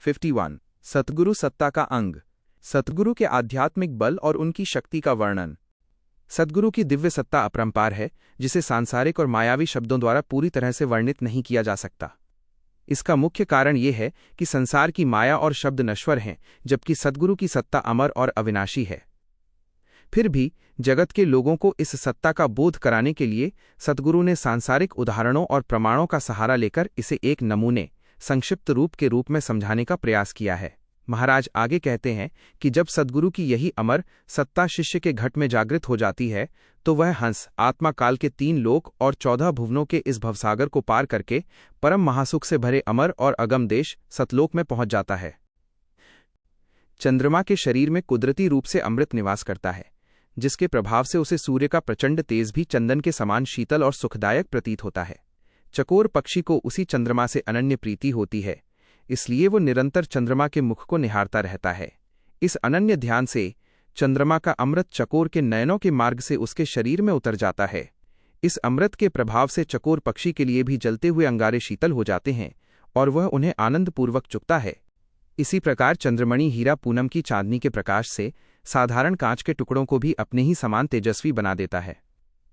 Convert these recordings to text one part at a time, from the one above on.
51। सतगुरु सत्ता का अंग। सतगुरु के आध्यात्मिक बल और उनकी शक्ति का वर्णन। सतगुरु की दिव्य सत्ता अपरंपार है, जिसे सांसारिक और मायावी शब्दों द्वारा पूरी तरह से वर्णित नहीं किया जा सकता। इसका मुख्य कारण यह है कि संसार की माया और शब्द नश्वर हैं, जबकि सतगुरु की सत्ता अमर और अविनाशी है। फिर भी जगत के लोगों को इस सत्ता का बोध कराने के लिए सतगुरु ने सांसारिक उदाहरणों और प्रमाणों का सहारा लेकर इसे एक नमूने, संक्षिप्त रूप के रूप में समझाने का प्रयास किया है। महाराज आगे कहते हैं कि जब सद्गुरु की यही अमर सत्ता शिष्य के घट में जागृत हो जाती है, तो वह हंस आत्मा काल के 3 लोक और 14 भुवनों के इस भवसागर को पार करके परम महासुख से भरे अमर और अगम देश सतलोक में पहुंच जाता है। चंद्रमा के शरीर में कुदरती रूप से अमृत निवास करता है, जिसके प्रभाव से उसे सूर्य का प्रचंड तेज भी चंदन के समान शीतल और सुखदायक प्रतीत होता है। चकोर पक्षी को उसी चंद्रमा से अनन्य प्रीति होती है, इसलिए वो निरंतर चंद्रमा के मुख को निहारता रहता है। इस अनन्य ध्यान से चंद्रमा का अमृत चकोर के नयनों के मार्ग से उसके शरीर में उतर जाता है। इस अमृत के प्रभाव से चकोर पक्षी के लिए भी जलते हुए अंगारे शीतल हो जाते हैं और वह उन्हें आनंदपूर्वक चुकता है। इसी प्रकार चंद्रमणि हीरा पूनम की चांदनी के प्रकाश से साधारण कांच के टुकड़ों को भी अपने ही समान तेजस्वी बना देता है।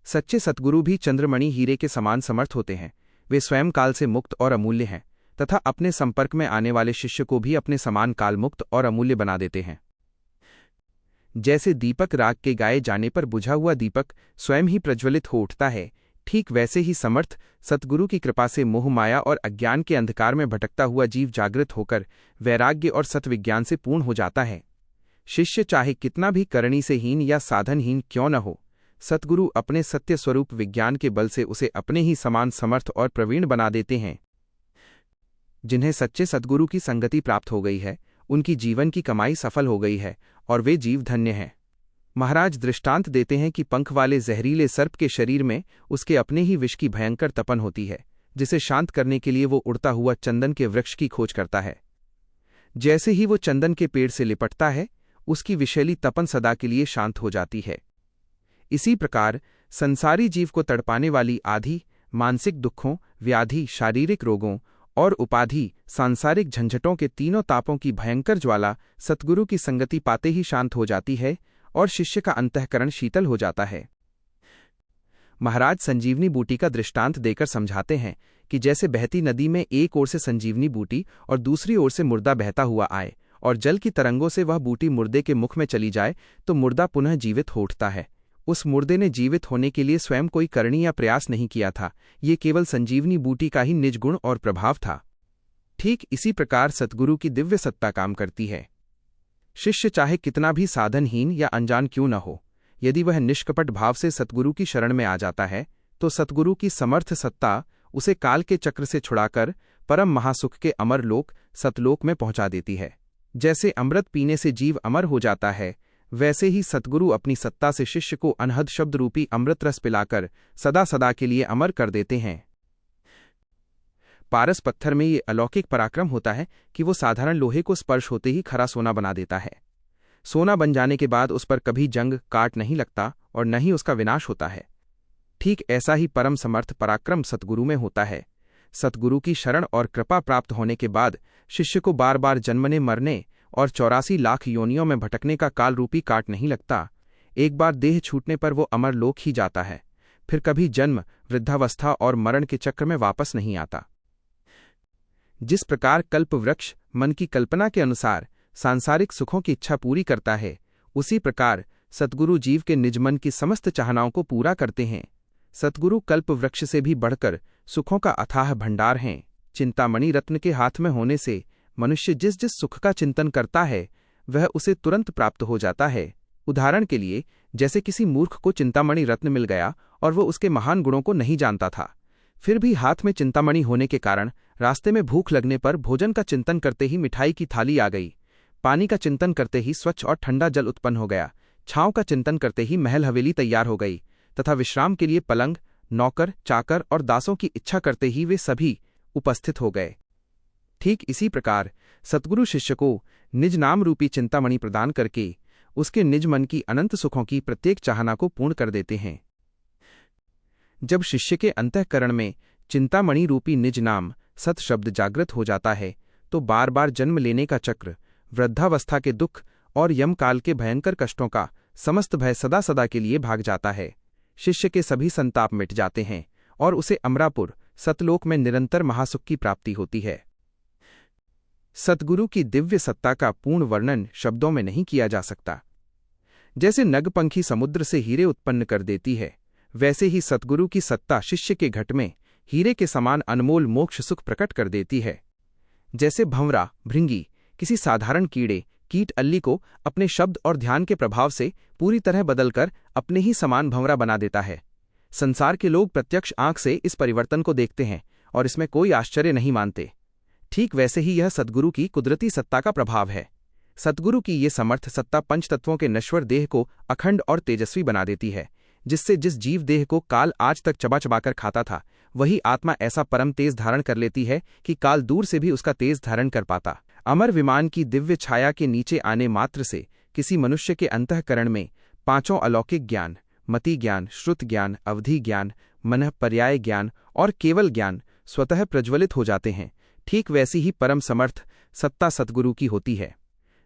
सच्चे सतगुरु भी चंद्रमणि हीरे के समान समर्थ होते हैं। वे स्वयं काल से मुक्त और अमूल्य हैं तथा अपने संपर्क में आने वाले शिष्य को भी अपने समान कालमुक्त और अमूल्य बना देते हैं। जैसे दीपक राग के गाए जाने पर बुझा हुआ दीपक स्वयं ही प्रज्वलित हो उठता है, ठीक वैसे ही समर्थ सतगुरु की कृपा से मोह माया और अज्ञान के अंधकार में भटकता हुआ जीव जागृत होकर वैराग्य और सत्विज्ञान से पूर्ण हो जाता है। शिष्य चाहे कितना भी करणी से हीन या साधनहीन क्यों न हो, सतगुरु अपने सत्य स्वरूप विज्ञान के बल से उसे अपने ही समान समर्थ और प्रवीण बना देते हैं। जिन्हें सच्चे सद्गुरु की संगति प्राप्त हो गई है, उनकी जीवन की कमाई सफल हो गई है और वे जीव धन्य हैं। महाराज दृष्टांत देते हैं कि पंख वाले जहरीले सर्प के शरीर में उसके अपने ही विष की भयंकर तपन होती है, जिसे शांत करने के लिए वो उड़ता हुआ चंदन के वृक्ष की खोज करता है। जैसे ही वो चंदन के पेड़ से लिपटता है, उसकी विषैली तपन सदा के लिए शांत हो जाती है। इसी प्रकार संसारी जीव को तड़पाने वाली आधि, मानसिक दुखों, व्याधि, शारीरिक रोगों और उपाधि, सांसारिक झंझटों के तीनों तापों की भयंकर ज्वाला सतगुरु की संगति पाते ही शांत हो जाती है और शिष्य का अंतःकरण शीतल हो जाता है। महाराज संजीवनी बूटी का दृष्टांत देकर समझाते हैं कि जैसे बहती नदी में एक ओर से संजीवनी बूटी और दूसरी ओर से मुर्दा बहता हुआ आए और जल की तरंगों से वह बूटी मुर्दे के मुख में चली जाए, तो मुर्दा पुनः जीवित हो उठता है। उस मुर्दे ने जीवित होने के लिए स्वयं कोई करणी या प्रयास नहीं किया था, ये केवल संजीवनी बूटी का ही निज गुण और प्रभाव था। ठीक इसी प्रकार सतगुरु की दिव्य सत्ता काम करती है। शिष्य चाहे कितना भी साधनहीन या अनजान क्यों न हो, यदि वह निष्कपट भाव से सतगुरु की शरण में आ जाता है, तो सतगुरु की समर्थ सत्ता उसे काल के चक्र से छुड़ाकर परम महासुख के अमर लोक सतलोक में पहुंचा देती है। जैसे अमृत पीने से जीव अमर हो जाता है, वैसे ही सतगुरु अपनी सत्ता से शिष्य को अनहद शब्द रूपी अमृत रस पिलाकर सदा सदा के लिए अमर कर देते हैं। पारस पत्थर में ये अलौकिक पराक्रम होता है कि वो साधारण लोहे को स्पर्श होते ही खरा सोना बना देता है। सोना बन जाने के बाद उस पर कभी जंग काट नहीं लगता और न ही उसका विनाश होता है। ठीक ऐसा ही परम समर्थ पराक्रम सतगुरु में होता है। सतगुरु की शरण और कृपा प्राप्त होने के बाद शिष्य को बार बार जन्मने मरने और 84 लाख योनियों में भटकने का काल रूपी काट नहीं लगता। एक बार देह छूटने पर वो अमर लोक ही जाता है, फिर कभी जन्म, वृद्धावस्था और मरण के चक्र में वापस नहीं आता। जिस प्रकार कल्प वृक्ष मन की कल्पना के अनुसार सांसारिक सुखों की इच्छा पूरी करता है, उसी प्रकार सतगुरु जीव के निज मन की समस्त चाहनाओं को पूरा करते हैं। सतगुरु कल्प वृक्ष से भी बढ़कर सुखों का अथाह भंडार हैं। चिंतामणि रत्न के हाथ में होने से मनुष्य जिस जिस सुख का चिंतन करता है, वह उसे तुरंत प्राप्त हो जाता है। उदाहरण के लिए, जैसे किसी मूर्ख को चिंतामणि रत्न मिल गया और वह उसके महान गुणों को नहीं जानता था, फिर भी हाथ में चिंतामणि होने के कारण रास्ते में भूख लगने पर भोजन का चिंतन करते ही मिठाई की थाली आ गई, पानी का चिंतन करते ही स्वच्छ और ठंडा जल उत्पन्न हो गया, छांव का चिंतन करते ही महल हवेली तैयार हो गई तथा विश्राम के लिए पलंग, नौकर, चाकर और दासों की इच्छा करते ही वे सभी उपस्थित हो गए। ठीक इसी प्रकार सतगुरु शिष्य को निज नाम रूपी चिंतामणि प्रदान करके उसके निज मन की अनंत सुखों की प्रत्येक चाहना को पूर्ण कर देते हैं। जब शिष्य के अंतःकरण में चिंतामणि रूपी निज नाम सत शब्द जागृत हो जाता है, तो बार बार जन्म लेने का चक्र, वृद्धावस्था के दुख और यमकाल के भयंकर कष्टों का समस्त भय सदा सदा के लिए भाग जाता है। शिष्य के सभी संताप मिट जाते हैं और उसे अमरापुर सतलोक में निरंतर महासुख की प्राप्ति होती है। सतगुरु की दिव्य सत्ता का पूर्ण वर्णन शब्दों में नहीं किया जा सकता। जैसे नगपंखी समुद्र से हीरे उत्पन्न कर देती है, वैसे ही सतगुरु की सत्ता शिष्य के घट में हीरे के समान अनमोल मोक्ष सुख प्रकट कर देती है। जैसे भंवरा भृंगी किसी साधारण कीड़े कीट अल्ली को अपने शब्द और ध्यान के प्रभाव से पूरी तरह बदलकर अपने ही समान भंवरा बना देता है। संसार के लोग प्रत्यक्ष आंख से इस परिवर्तन को देखते हैं और इसमें कोई आश्चर्य नहीं मानते। ठीक वैसे ही यह सद्गुरु की कुदरती सत्ता का प्रभाव है। सद्गुरु की ये समर्थ सत्ता पंचतत्वों के नश्वर देह को अखंड और तेजस्वी बना देती है, जिससे जिस जीव देह को काल आज तक चबा चबाकर खाता था, वही आत्मा ऐसा परम तेज धारण कर लेती है कि काल दूर से भी उसका तेज धारण कर पाता। अमर विमान की दिव्य छाया के नीचे आने मात्र से किसी मनुष्य के अंतःकरण में पांचों अलौकिक ज्ञान, मति ज्ञान, श्रुत ज्ञान, अवधि ज्ञान, मनः पर्याय ज्ञान और केवल ज्ञान स्वतः प्रज्वलित हो जाते हैं। ठीक वैसी ही परम समर्थ सत्ता सतगुरु की होती है।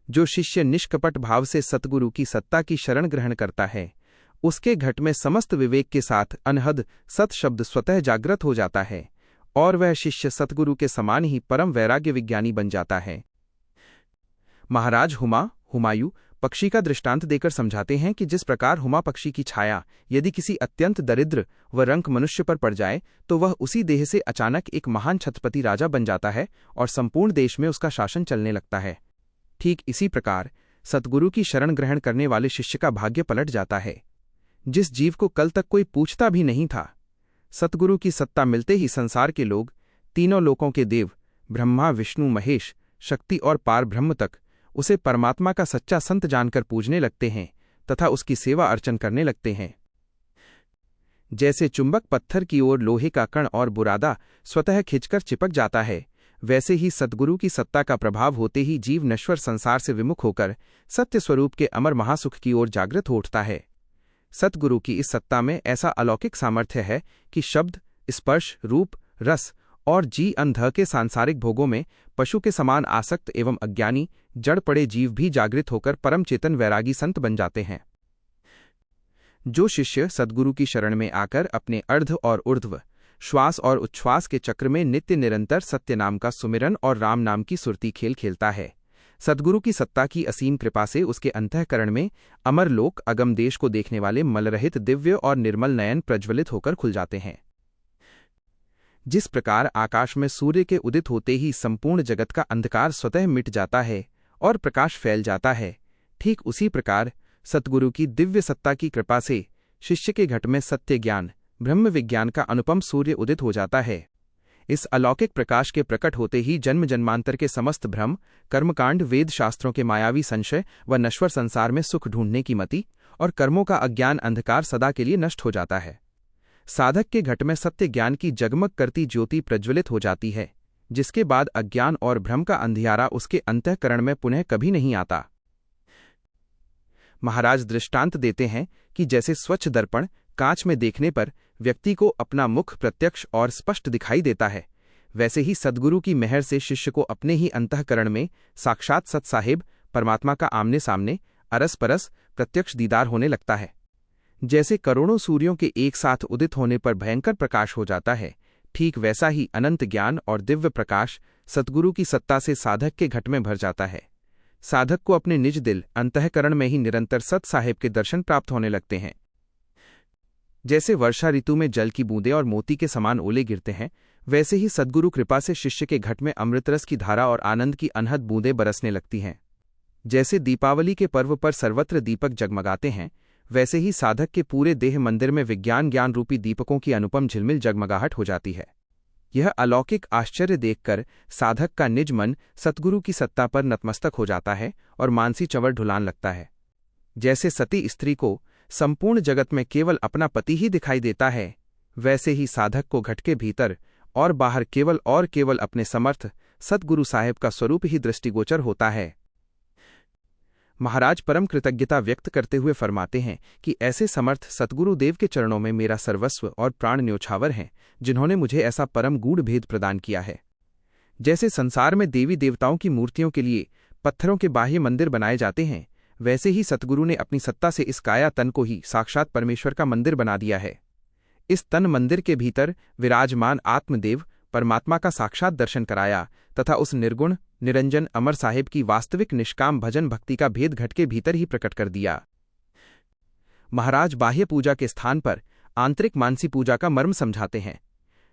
जो शिष्य निष्कपट भाव से सतगुरु की सत्ता की शरण ग्रहण करता है, उसके घट में समस्त विवेक के साथ अनहद सत शब्द स्वतः जागृत हो जाता है और वह शिष्य सतगुरु के समान ही परम वैराग्य विज्ञानी बन जाता है। महाराज हुमायूं पक्षी का दृष्टांत देकर समझाते हैं कि जिस प्रकार हुमा पक्षी की छाया यदि किसी अत्यंत दरिद्र व रंक मनुष्य पर पड़ जाए तो वह उसी देह से अचानक एक महान छत्रपति राजा बन जाता है और संपूर्ण देश में उसका शासन चलने लगता है। ठीक इसी प्रकार सतगुरु की शरण ग्रहण करने वाले शिष्य का भाग्य पलट जाता है। जिस जीव को कल तक कोई पूछता भी नहीं था, सतगुरु की सत्ता मिलते ही संसार के लोग, तीनों लोकों के देव, ब्रह्मा विष्णु महेश, शक्ति और पार ब्रह्म तक उसे परमात्मा का सच्चा संत जानकर पूजने लगते हैं तथा उसकी सेवा अर्चन करने लगते हैं। जैसे चुंबक पत्थर की ओर लोहे का कण और बुरादा स्वतः खिंचकर चिपक जाता है, वैसे ही सद्गुरु की सत्ता का प्रभाव होते ही जीव नश्वर संसार से विमुख होकर सत्य स्वरूप के अमर महासुख की ओर जागृत हो उठता है। सतगुरु की इस सत्ता में ऐसा अलौकिक सामर्थ्य है कि शब्द, स्पर्श, रूप, रस और जी अंध के सांसारिक भोगों में पशु के समान आसक्त एवं अज्ञानी जड़ पड़े जीव भी जागृत होकर परम चेतन वैरागी संत बन जाते हैं। जो शिष्य सद्गुरु की शरण में आकर अपने अर्ध और ऊर्ध्व श्वास और उच्छ्वास के चक्र में नित्य निरंतर सत्य नाम का सुमिरन और राम नाम की सुरती खेल खेलता है, सद्गुरु की सत्ता की असीम कृपा से उसके अंतःकरण में अमर लोक अगम देश को देखने वाले मलरहित दिव्य और निर्मल नयन प्रज्वलित होकर खुल जाते हैं। जिस प्रकार आकाश में सूर्य के उदित होते ही संपूर्ण जगत का अंधकार स्वतः मिट जाता है और प्रकाश फैल जाता है, ठीक उसी प्रकार सतगुरु की दिव्य सत्ता की कृपा से शिष्य के घट में सत्य ज्ञान, ब्रह्म विज्ञान का अनुपम सूर्य उदित हो जाता है। इस अलौकिक प्रकाश के प्रकट होते ही जन्म जन्मांतर के समस्त भ्रम, कर्मकांड, वेद शास्त्रों के मायावी संशय व नश्वर संसार में सुख ढूंढने की मति और कर्मों का अज्ञान अंधकार सदा के लिए नष्ट हो जाता है। साधक के घट में सत्य ज्ञान की जगमग करती ज्योति प्रज्वलित हो जाती है, जिसके बाद अज्ञान और भ्रम का अंधियारा उसके अंतःकरण में पुनः कभी नहीं आता। महाराज दृष्टांत देते हैं कि जैसे स्वच्छ दर्पण कांच में देखने पर व्यक्ति को अपना मुख प्रत्यक्ष और स्पष्ट दिखाई देता है, वैसे ही सद्गुरु की मेहर से शिष्य को अपने ही अंतःकरण में साक्षात सत साहेब परमात्मा का आमने सामने अरस परस प्रत्यक्ष दीदार होने लगता है। जैसे करोड़ों सूर्यों के एक साथ उदित होने पर भयंकर प्रकाश हो जाता है, ठीक वैसा ही अनंत ज्ञान और दिव्य प्रकाश सद्गुरु की सत्ता से साधक के घट में भर जाता है। साधक को अपने निज दिल अंतःकरण में ही निरंतर सत साहेब के दर्शन प्राप्त होने लगते हैं। जैसे वर्षा ऋतु में जल की बूंदें और मोती के समान ओले गिरते हैं, वैसे ही सद्गुरु कृपा से शिष्य के घट में अमृतरस की धारा और आनंद की अनहद बूंदें बरसने लगती हैं। जैसे दीपावली के पर्व पर सर्वत्र दीपक जगमगाते हैं, वैसे ही साधक के पूरे देह मंदिर में विज्ञान ज्ञान रूपी दीपकों की अनुपम झिलमिल जगमगाहट हो जाती है। यह अलौकिक आश्चर्य देखकर साधक का निज मन सतगुरु की सत्ता पर नतमस्तक हो जाता है और मानसी चंवर ढुलान लगता है। जैसे सती स्त्री को संपूर्ण जगत में केवल अपना पति ही दिखाई देता है, वैसे ही साधक को घट के भीतर और बाहर केवल अपने समर्थ सतगुरु साहेब का स्वरूप ही दृष्टिगोचर होता है। महाराज परम कृतज्ञता व्यक्त करते हुए फरमाते हैं कि ऐसे समर्थ सतगुरु देव के चरणों में मेरा सर्वस्व और प्राण न्योछावर हैं, जिन्होंने मुझे ऐसा परम गूढ़ भेद प्रदान किया है। जैसे संसार में देवी देवताओं की मूर्तियों के लिए पत्थरों के बाह्य मंदिर बनाए जाते हैं, वैसे ही सतगुरु ने अपनी सत्ता से इस काया तन को ही साक्षात परमेश्वर का मंदिर बना दिया है। इस तन मंदिर के भीतर विराजमान आत्मदेव परमात्मा का साक्षात दर्शन कराया तथा उस निर्गुण निरंजन अमर साहिब की वास्तविक निष्काम भजन भक्ति का भेद घट के भीतर ही प्रकट कर दिया। महाराज बाह्य पूजा के स्थान पर आंतरिक मानसी पूजा का मर्म समझाते हैं।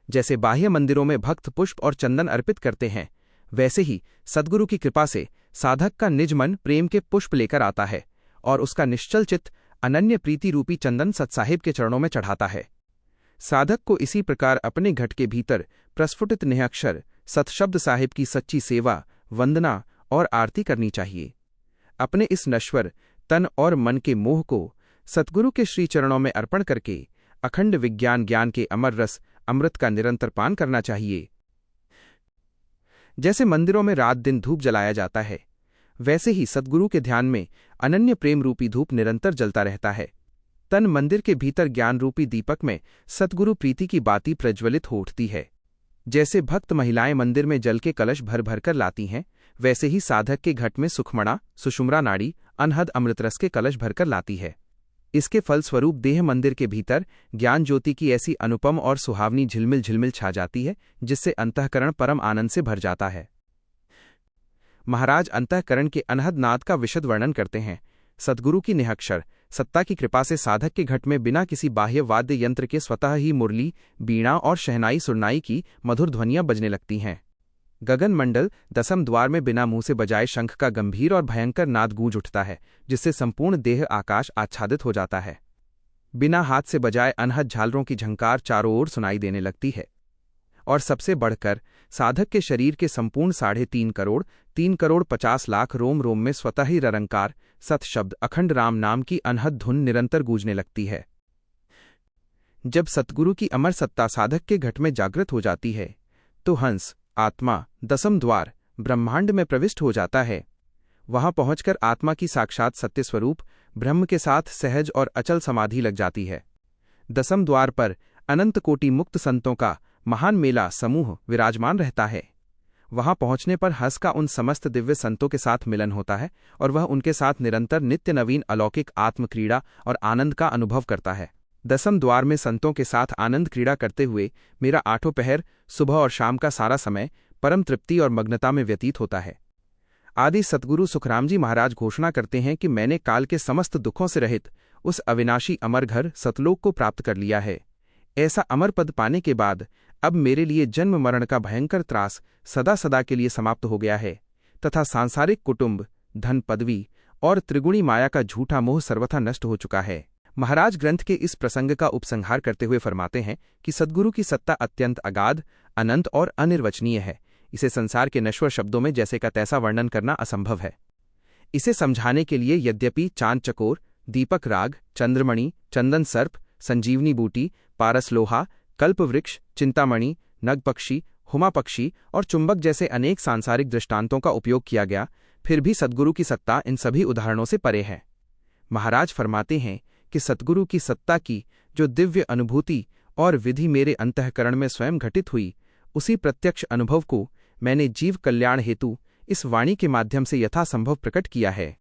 जैसे बाह्य मंदिरों में भक्त पुष्प और चंदन अर्पित करते हैं, वैसे ही सद्गुरु की कृपा से साधक का निज मन प्रेम के पुष्प लेकर आता है और उसका निश्चल चित्त अनन्य प्रीति रूपी चंदन सतसाहिब के चरणों में चढ़ाता है। साधक को इसी प्रकार अपने घट के भीतर प्रस्फुटित निहक्षर सतशब्द साहिब की सच्ची सेवा, वंदना और आरती करनी चाहिए। अपने इस नश्वर तन और मन के मोह को सतगुरु के श्री चरणों में अर्पण करके अखंड विज्ञान ज्ञान के अमर रस अमृत का निरंतर पान करना चाहिए। जैसे मंदिरों में रात दिन धूप जलाया जाता है, वैसे ही सतगुरु के ध्यान में अनन्य प्रेम रूपी धूप निरंतर जलता रहता है। तन मंदिर के भीतर ज्ञान रूपी दीपक में सतगुरु प्रीति की बाती प्रज्वलित हो उठती है। जैसे भक्त महिलाएं मंदिर में जल के कलश भर भर कर लाती हैं, वैसे ही साधक के घट में सुखमणा सुषुम्रा नाड़ी अनहद अमृतरस के कलश भरकर लाती है। इसके फलस्वरूप देह मंदिर के भीतर ज्ञान ज्योति की ऐसी अनुपम और सुहावनी झिलमिल झिलमिल छा जाती है, जिससे अंतःकरण परम आनंद से भर जाता है। महाराज अंतःकरण के अनहद नाद का विशद वर्णन करते हैं। सद्गुरु की निहक्षर सत्ता की कृपा से साधक के घट में बिना किसी बाह्य वाद्य यंत्र के स्वतः ही मुरली, बीणा और शहनाई सुरनाई की मधुर ध्वनियां बजने लगती हैं। गगन मंडल दसम द्वार में बिना मुंह से बजाए शंख का गंभीर और भयंकर नाद गूंज उठता है, जिससे संपूर्ण देह आकाश आच्छादित हो जाता है। बिना हाथ से बजाए अनहद झालरों की झंकार चारों ओर सुनाई देने लगती है। और सबसे बढ़कर साधक के शरीर के संपूर्ण 3.5 करोड़ 50 लाख रोम रोम में स्वतः ही ररंकार सत शब्द अखंड राम नाम की अनहद धुन निरंतर गूंजने लगती है। जब सतगुरु की अमर सत्ता साधक के घट में जागृत हो जाती है, तो हंस आत्मा दसम द्वार ब्रह्मांड में प्रविष्ट हो जाता है। वहां पहुंचकर आत्मा की साक्षात सत्य स्वरूप ब्रह्म के साथ सहज और अचल समाधि लग जाती है। दसम द्वार पर अनंत कोटि मुक्त संतों का महान मेला समूह विराजमान रहता है। वहां पहुंचने पर हंस का उन समस्त दिव्य संतों के साथ मिलन होता है और वह उनके साथ निरंतर नित्य नवीन अलौकिक आत्मक्रीड़ा और आनंद का अनुभव करता है। दसम द्वार में संतों के साथ आनंद क्रीड़ा करते हुए मेरा 8 पहर सुबह और शाम का सारा समय परम तृप्ति और मग्नता में व्यतीत होता है। आदि सतगुरु सुखराम जी महाराज घोषणा करते हैं कि मैंने काल के समस्त दुखों से रहित उस अविनाशी अमर घर सतलोक को प्राप्त कर लिया है। ऐसा अमर पद पाने के बाद अब मेरे लिए जन्म मरण का भयंकर त्रास सदा सदा के लिए समाप्त हो गया है तथा सांसारिक कुटुंब, धन, पदवी और त्रिगुणी माया का झूठा मोह सर्वथा नष्ट हो चुका है। महाराज ग्रंथ के इस प्रसंग का उपसंहार करते हुए फरमाते हैं कि सद्गुरु की सत्ता अत्यंत अगाध, अनंत और अनिर्वचनीय है। इसे संसार के नश्वर शब्दों में जैसे का तैसा वर्णन करना असंभव है। इसे समझाने के लिए यद्यपि चांद चकोर, दीपक राग, चंद्रमणि, चंदन सर्प, संजीवनी बूटी, पारस लोहा, कल्प वृक्ष, चिंतामणि, नग पक्षी, हुमा पक्षी और चुंबक जैसे अनेक सांसारिक दृष्टांतों का उपयोग किया गया, फिर भी सद्गुरु की सत्ता इन सभी उदाहरणों से परे है। महाराज फरमाते हैं कि सद्गुरु की सत्ता की जो दिव्य अनुभूति और विधि मेरे अंतःकरण में स्वयं घटित हुई, उसी प्रत्यक्ष अनुभव को मैंने जीव कल्याण हेतु इस वाणी के माध्यम से यथासंभव प्रकट किया है।